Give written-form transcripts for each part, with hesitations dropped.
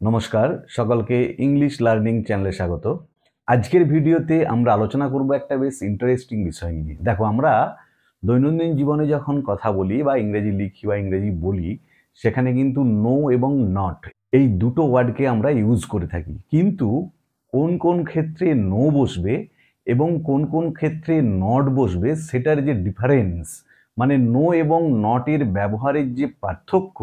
নমস্কার সকলকে English learning চ্যানেলে স্বাগত। আজকের ভিডিওতে আমরা আলোচনা করব একটা বেশ ইন্টারেস্টিং বিষয় নিয়ে। দেখো, আমরা দৈনন্দিন জীবনে যখন কথা বলি বা ইংরেজি লিখি বা ইংরেজি বলি, সেখানে কিন্তু নো এবং নট এই দুটো ওয়ার্ডকে আমরা ইউজ করে থাকি। কিন্তু কোন কোন ক্ষেত্রে নো বসবে এবং কোন কোন ক্ষেত্রে নট বসবে সেটার যে ডিফারেন্স, মানে নো এবং নটের ব্যবহারের যে পার্থক্য,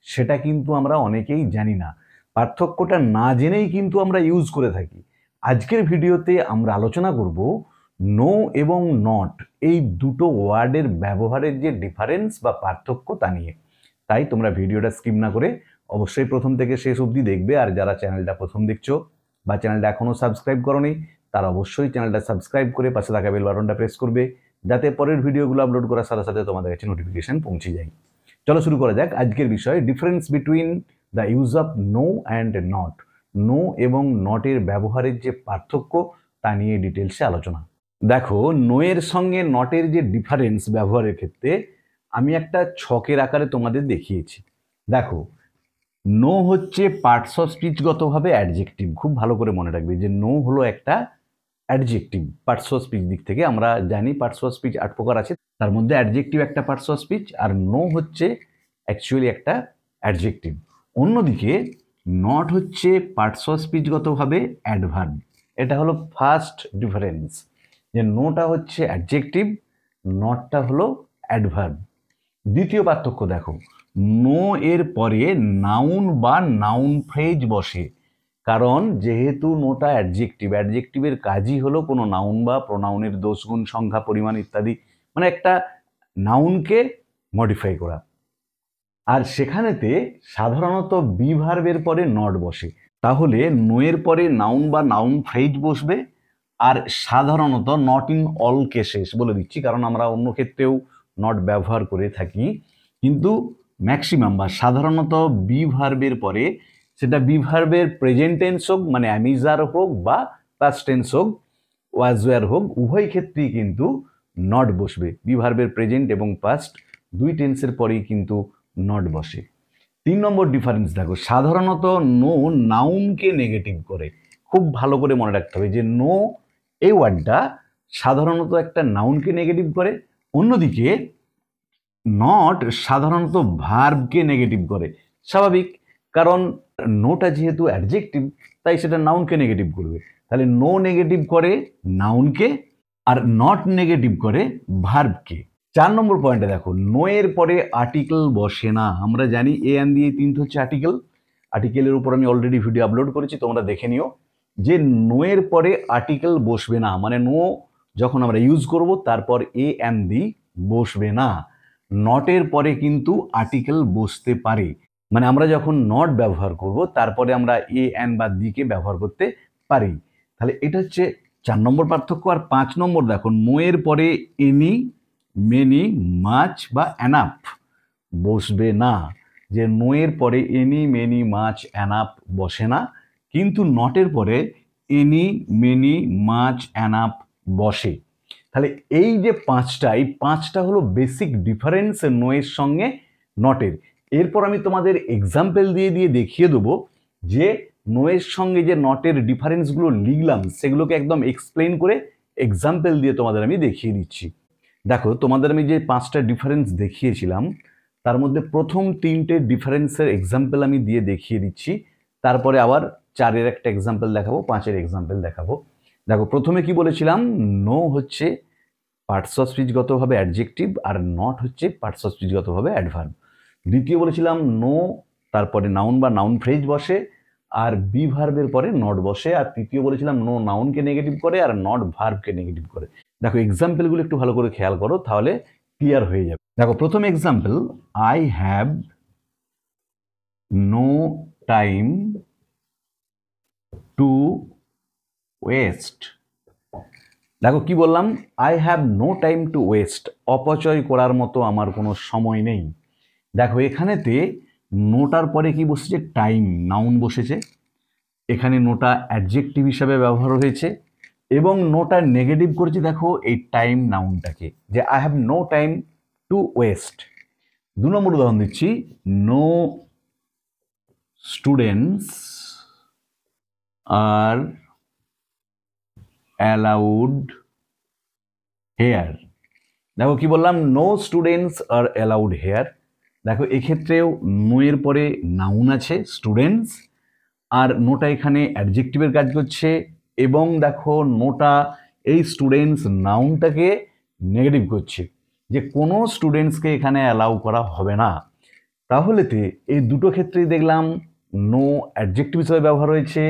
সেটা কিন্তু আমরা অনেকেই জানি না। পার্থক্যটা না জেনেই কিন্তু আমরা ইউজ করে থাকি। আজকের ভিডিওতে আমরা আলোচনা করব নো এবং নট এই দুটো ওয়ার্ডের ব্যবহারের যে ডিফারেন্স বা পার্থক্য তা নিয়ে। তাই তোমরা ভিডিওটা স্কিপ না করে অবশ্যই প্রথম থেকে শেষ অবধি দেখবে। আর যারা চ্যানেলটা প্রথম দেখছো বা চ্যানেলটা এখনও সাবস্ক্রাইব করোনি, তারা অবশ্যই চ্যানেলটা সাবস্ক্রাইব করে পাশে থাকা বেল বাটনটা প্রেস করবে, যাতে পরের ভিডিওগুলো আপলোড করার সাথে সাথে তোমাদের কাছে নোটিফিকেশন পৌঁছে যায়। চলো শুরু করা যাক আজকের বিষয়, difference between the use of no and not. No এবং নটের ব্যবহারের যে পার্থক্য তা নিয়ে ডিটেলসে আলোচনা। দেখো, নো এর সঙ্গে নটের যে ডিফারেন্স ব্যবহারের ক্ষেত্রে আমি একটা ছকের আকারে তোমাদের দেখিয়েছি। দেখো, নো হচ্ছে পার্টস অফ স্পিচগতভাবে অ্যাডজেক্টিভ। খুব ভালো করে মনে রাখবে যে নো হলো একটা অ্যাডজেক্টিভ। পার্টস অফ স্পিচ দিক থেকে আমরা জানি পার্টস অফ স্পিচ 8 প্রকার আছে, তার মধ্যে অ্যাডজেক্টিভ একটা পার্টস অফ স্পিচ, আর নো হচ্ছে অ্যাকচুয়ালি একটা অ্যাডজেক্টিভ। অন্যদিকে নট হচ্ছে পার্টস অফ স্পিচগতভাবে অ্যাডভার্ব। এটা হলো ফার্স্ট ডিফারেন্স, যে নোটা হচ্ছে অ্যাডজেক্টিভ, নটটা হলো অ্যাডভার্ব। দ্বিতীয় পার্থক্য দেখো, নো এর পরে নাউন বা নাউন ফ্রেজ বসে। কারণ যেহেতু নোটা অ্যাডজেক্টিভ, অ্যাডজেক্টিভের কাজই হলো কোনো নাউন বা প্রোনাউনের দোষগুণ, সংখ্যা, পরিমাণ ইত্যাদি, মানে একটা নাউনকে মডিফাই করা। আর সেখানেতে সাধারণত বি ভার্বের পরে নট বসে। তাহলে নো এর পরে নাউন বা নাউন ফ্রেজ বসবে, আর সাধারণত নট ইন অল কেসেস বলে দিচ্ছি, কারণ আমরা অন্য ক্ষেত্রেও নট ব্যবহার করে থাকি, কিন্তু ম্যাক্সিমাম বা সাধারণত বি ভার্বের পরে, সেটা বি ভার্বের প্রেজেন্ট টেন্স হোক মানে অ্যামিজার হোক বা পাস্ট টেন্স হোক, ওয়াজ ওয়ার হোক, উভয় ক্ষেত্রেই কিন্তু নট বসবে। বি ভার্বের প্রেজেন্ট এবং পাস্ট দুই টেন্সের পরেই কিন্তু নট বসে। 3 নম্বর ডিফারেন্স দেখো, সাধারণত নো নাউনকে নেগেটিভ করে। খুব ভালো করে মনে রাখতে হবে যে নো এই ওয়ার্ডটা সাধারণত একটা নাউনকে নেগেটিভ করে, অন্যদিকে নট সাধারণত ভার্বকে নেগেটিভ করে। স্বাভাবিক, কারণ নোটা যেহেতু অ্যাডজেক্টিভ তাই সেটা নাউনকে নেগেটিভ করবে। তাহলে নো নেগেটিভ করে নাউনকে, আর নট নেগেটিভ করে ভার্বকে। 4 নম্বর পয়েন্টে দেখো, নো এর পরে আর্টিকেল বসে না। আমরা জানি এ অ্যান দিয়ে 3 হচ্ছে আর্টিকেল। আর্টিকেলের উপর আমি অলরেডি ভিডিও আপলোড করেছি, তোমরা দেখে নিও যে নো এর পরে আর্টিকেল বসবে না, মানে নো যখন আমরা ইউজ করব তারপর এ অ্যান দি বসবে না। নটের পরে কিন্তু আর্টিকেল বসতে পারে, মানে আমরা যখন নট ব্যবহার করব তারপরে আমরা এ অ্যান বা দিকে ব্যবহার করতে পারি। তাহলে এটা হচ্ছে 4 নম্বর পার্থক্য। আর 5 নম্বর দেখো, নো এর পরে এনি, মেনি, মাচ বা অ্যানাফ বসবে না। যে নো এর পরে এনি, মেনি, মাচ, অ্যানাফ বসে না, কিন্তু নটের পরে এনি, মেনি, মাচ, অ্যানাফ বসে। তাহলে এই যে এই পাঁচটা হলো বেসিক ডিফারেন্স নো এর সঙ্গে নটের। এরপর আমি তোমাদের এক্সাম্পল দিয়ে দিয়ে দেখিয়ে দেবো যে নো এর সঙ্গে যে নটের ডিফারেন্সগুলো লিখলাম সেগুলোকে একদম এক্সপ্লেন করে এক্সাম্পল দিয়ে তোমাদের আমি দেখিয়ে দিচ্ছি। দেখো, তোমাদের আমি যে 5টা ডিফারেন্স দেখিয়েছিলাম তার মধ্যে প্রথম 3টে ডিফারেন্সের এক্সাম্পল আমি দিয়ে দেখিয়ে দিচ্ছি, তারপরে আবার 4-এর একটা এক্সাম্পল দেখাবো, 5-এর এক্সাম্পল দেখাবো। দেখো, প্রথমে কি বলেছিলাম, নো হচ্ছে পার্টস অফ স্পিচগতভাবে অ্যাডজেক্টিভ আর নট হচ্ছে পার্টস অফ স্পিচগতভাবে অ্যাডভার্ব। দ্বিতীয় বলেছিলাম নো তারপরে নাউন বা নাউন ফ্রেজ বসে আর বি ভার্বের পরে নট বসে। আর তৃতীয় বলেছিলাম নো নাউনকে নেগেটিভ করে আর নট ভার্বকে নেগেটিভ করে। দেখো, এক্সাম্পলগুলো একটু ভালো করে খেয়াল করো, তাহলে ক্লিয়ার হয়ে যাবে। দেখো, প্রথম example, I have no time to waste. দেখো কি বললাম, I have no time to waste, অপচয় করার মতো আমার কোনো সময় নেই। দেখো, এখানেতে নোটার পরে কি বসেছে, টাইম, নাউন বসেছে। এখানে নোটা অ্যাডজেক্টিভ হিসাবে ব্যবহার হয়েছে এবং নোটা নেগেটিভ করেছে দেখো এই টাইম নাউনটাকে, যে I have no time to waste. 2 নম্বর উদাহরণ দিচ্ছি, no students are allowed here. দেখো কি বললাম, no students are allowed here. দেখো এক্ষেত্রেও নো এর পরে নাউন আছে স্টুডেন্টস, আর নোটা এখানে অ্যাডজেক্টিভের কাজ করছে, এবং দেখো নোটা এই স্টুডেন্টস নাউনটাকে নেগেটিভ করছে, যে কোনো স্টুডেন্টসকে এখানে অ্যালাউ করা হবে না। তাহলেতে এই দুটো ক্ষেত্রেই দেখলাম নো অ্যাডজেক্টিভ হিসেবে ব্যবহার হয়েছে,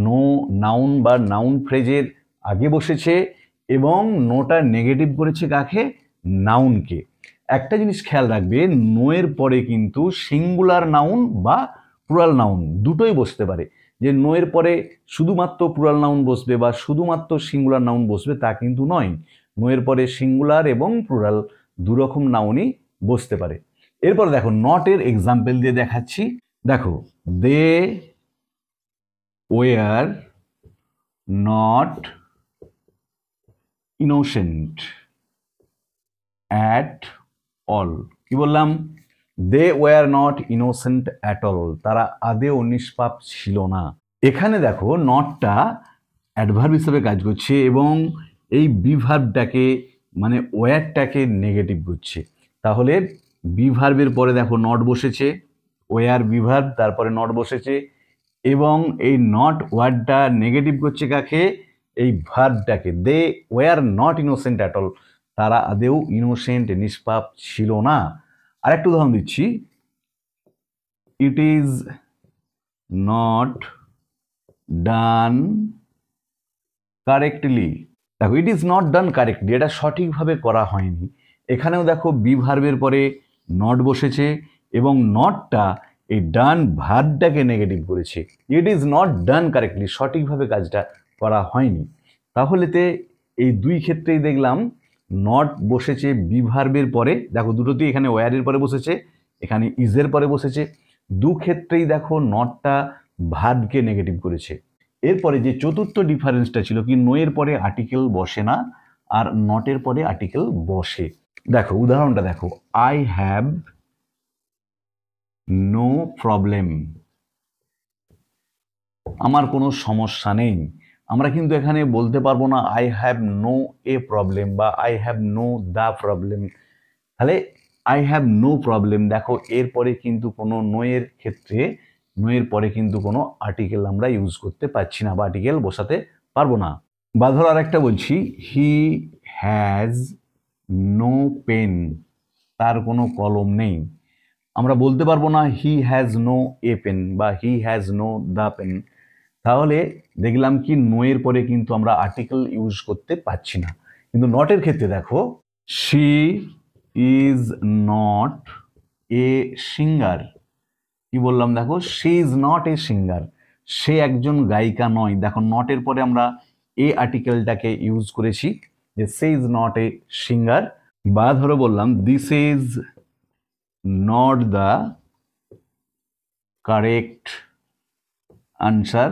নো নাউন বা নাউন ফ্রেজের আগে বসেছে, এবং নোটা নেগেটিভ করেছে কাকে? নাউনকে। একটা জিনিস খেয়াল রাখবে, নো এর পরে কিন্তু সিঙ্গুলার নাউন বা প্লুরাল নাউন দুটোই বসতে পারে। যে নো এর পরে শুধুমাত্র প্লুরাল নাউন বসবে বা শুধুমাত্র সিঙ্গুলার নাউন বসবে তা কিন্তু নয়। নো এর পরে সিঙ্গুলার এবং প্লুরাল দুরকম নাউনই বসতে পারে। এরপর দেখো নট এর এক্সাম্পল দিয়ে দেখাচ্ছি। দেখো, they were not innocent at all. কি বললাম? They were not innocent at all, তারা আদেও নিষ্পাপ ছিল না। এখানে দেখো নটটা অ্যাডভার্ব হিসেবে কাজ করছে এবং এই বিভার্বটাকে মানে ওয়ারটাকে নেগেটিভ করছে। তাহলে বিভার্বের পরে দেখো নট বসেছে, ওয়ার বিভার্ব, তারপরে নট বসেছে, এবং এই নট ওয়ার্ডটা নেগেটিভ করছে কাকে? এই ভার্বটাকে। They were not innocent at all, তারা আদেও ইনোসেন্ট নিষ্পাপ ছিল না। আরেকটু উদাহরণ দিচ্ছি, it is not done correctly. দেখো it is not done correctly, এটা সঠিকভাবে করা হয়নি। এখানেও দেখো বি ভার্বের পরে নট বসেছে এবং নটটা এই ডান ভার্বটাকে নেগেটিভ করেছে। ইট ইজ নট ডান কারেক্টলি, সঠিকভাবে কাজটা করা হয়নি। তাহলেতে এই দুই ক্ষেত্রেই দেখলাম নট বসেছে বি ভার্বের পরে, দেখো দুটোতেই এখানে ওয়ারের পরে বসেছে, এখানে ইজের পরে বসেছে। দু ক্ষেত্রেই দেখো নটটা ভার্বকে নেগেটিভ করেছে। এরপরে যে চতুর্থ ডিফারেন্সটা ছিল কি, নো এর পরে আর্টিকেল বসে না আর নটের পরে আর্টিকেল বসে। দেখো উদাহরণটা দেখো, আই হ্যাভ নো প্রবলেম, আমার কোনো সমস্যা নেই। আমরা কিন্তু এখানে বলতে পারবো না I have no a problem বা I have no the problem. তাহলে আই হ্যাভ নো প্রবলেম, দেখো এরপরে কিন্তু কোনো নো এর ক্ষেত্রে নো এর পরে কিন্তু কোনো আর্টিকেল আমরা ইউজ করতে পারছি না বা আর্টিকেল বসাতে পারবো না। বা ধরো আরেকটা বলছি, হি হ্যাজ নো পেন, তার কোনো কলম নেই। আমরা বলতে পারবো না he has no a pen বা he has no the pen. তাহলে দেখলাম কি নো এর পরে কিন্তু আমরা আর্টিকেল ইউজ করতে পারছি না। কিন্তু নটের ক্ষেত্রে দেখো, she is not a singer. কি বললাম? দেখো she is not a singer, সে একজন গায়িকা নয়। দেখো নটের পরে আমরা এ আর্টিকেলটাকে ইউজ করেছি, যে সে ইজ নট এ সিঙ্গার। বা ধরো বললাম this is not the correct answer.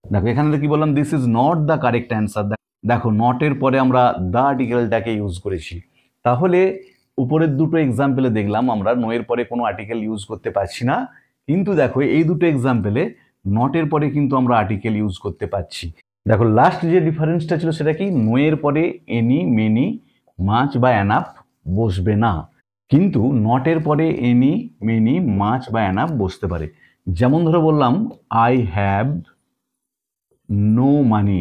দেখো এখানে কি বললাম? This is not the correct answer. দেখো নটের পরে আমরা দ্য আর্টিকেলটাকে ইউজ করেছি। তাহলে উপরের দুটো এক্সাম্পলে দেখলাম আমরা নো এর পরে কোনো আর্টিকেল ইউজ করতে পারছি না, কিন্তু দেখো এই দুটো এক্সাম্পলে নটের পরে কিন্তু আমরা আর্টিকেল ইউজ করতে পারছি। দেখো লাস্ট যে ডিফারেন্সটা ছিল সেটা কি, নো এর পরে এনি, মেনি, মাচ বা অ্যানাফ বসবে না, কিন্তু নটের পরে এনি, মেনি, মাচ বা অ্যানাফ বসতে পারে। যেমন ধরো বললাম আই হ্যাভ নো মানি,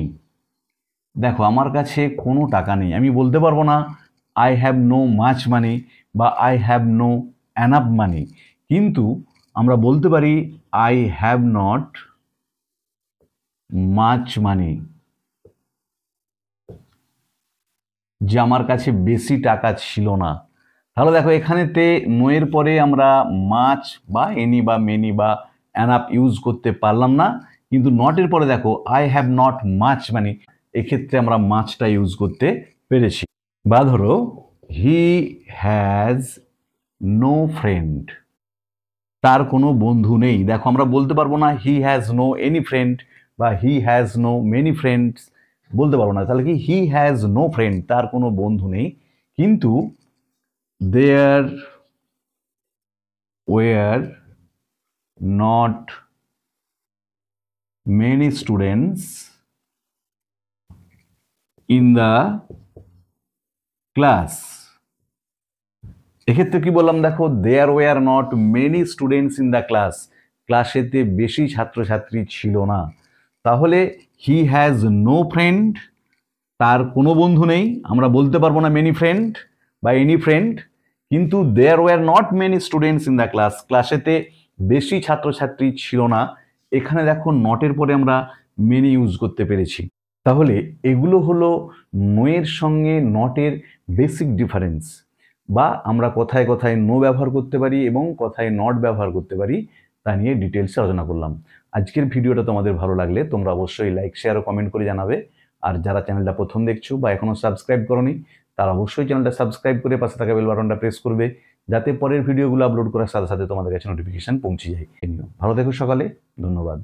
দেখো আমার কাছে কোনো টাকা নেই। আমি বলতে পারবো না I have no much money বা আই হ্যাভ নো অ্যানাফ মানি, কিন্তু আমরা বলতে পারি I have not much money, যে আমার কাছে বেশি টাকা ছিল না। তাহলে দেখো এখানেতে নো এর পরে আমরা মাচ বা এনি বা মেনি বা অ্যানাফ ইউজ করতে পারলাম না, কিন্তু নটের পরে দেখো I have not much money, এক্ষেত্রে আমরা মাচটা ইউজ করতে পেরেছি। বা ধরো হি হ্যাজ নো ফ্রেন্ড, তার কোনো বন্ধু নেই। দেখো আমরা বলতে পারবো না he has no any friend বা he has no many friends, বলতে পারবো না। তাহলে কি হি হ্যাজ নো ফ্রেন্ড, তার কোনো বন্ধু নেই, কিন্তু there were not many students in the class. এক্ষেত্রে কি বললাম দেখো, there were not many students in the class, ক্লাসেতে বেশি ছাত্রছাত্রী ছিল না। তাহলে হি হ্যাজ নো ফ্রেন্ড, তার কোনো বন্ধু নেই। আমরা বলতে পারবো না মেনি ফ্রেন্ড বা এনি ফ্রেন্ড, কিন্তু there were not many students in the class, ক্লাসেতে বেশি ছাত্রছাত্রী ছিল না। এখানে দেখো নটের পরে আমরা মেনি ইউজ করতে পেরেছি। তাহলে এগুলো হলো নোয়ের সঙ্গে নটের বেসিক ডিফারেন্স, বা আমরা কথায় কথায় নো ব্যবহার করতে পারি এবং কথায় নট ব্যবহার করতে পারি, তা নিয়ে ডিটেলসে আলোচনা করলাম। আজকের ভিডিওটা তোমাদের ভালো লাগলে তোমরা অবশ্যই লাইক, শেয়ার ও কমেন্ট করে জানাবে। আর যারা চ্যানেলটা প্রথম দেখছো বা এখনও সাবস্ক্রাইব করোনি, তারা অবশ্যই চ্যানেলটা সাবস্ক্রাইব করে পাশে থাকা বেল বাটনটা প্রেস করবে, যাতে পরের ভিডিওগুলো আপলোড করার সাথে সাথে তোমাদের কাছে নোটিফিকেশন পৌঁছে যায়। ভালো থেকো সকালে, ধন্যবাদ।